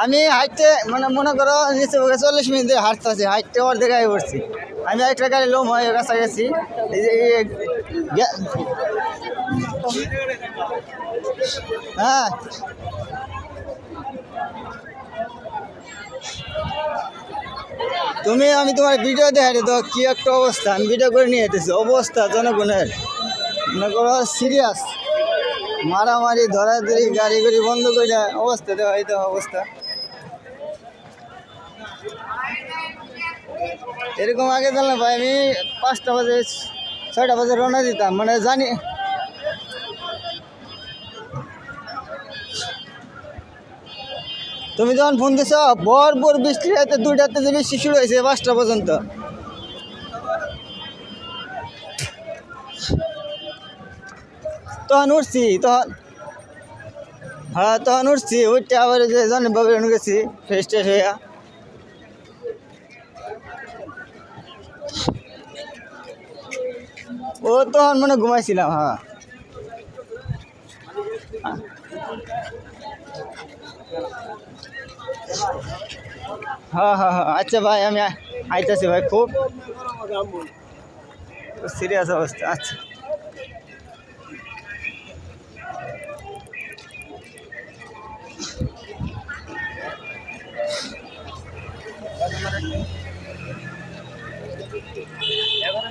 আমি হাইটে মানে মনে করো নিচে 40 মিনিট ধরে হাঁটতেছি, হাইটে অর্ধেক আগে পড়ছি। আমি একটা গাড়ি লোম হয়ে কাছাকাছি এই যে হ্যাঁ আমি তোমার ভিডিও দেখাই তো কি একটা অবস্থা, আমি ভিডিও করে নিয়ে যেতেছি অবস্থা জনগণের মনে করো সিরিয়াস, মারামারি ধরাধরি গাড়ি বন্ধ করে অবস্থা দেওয়া এই তো অবস্থা। এরকম আগে জানলাম ভাই আমি 5টা বাজে 6টা বাজে রওনা দিতাম, মানে জানি তুমি যখন ফোন দিছ ভরপুর বৃষ্টি রাতে 2টাতে যে বৃষ্টি শুরু হয়েছে 5টা পর্যন্ত। তখন উঠছি তখন উঠছি উঠতে আবার যে জনবাবু গেছি ফ্রেশ ট্রেশ হইয়া। ও তখন মানে ঘুমাইছিলাম। হ্যাঁ আচ্ছা ভাই আমি আইতেছি ভাই, খুব সিরিয়াস অবস্থা। আচ্ছা।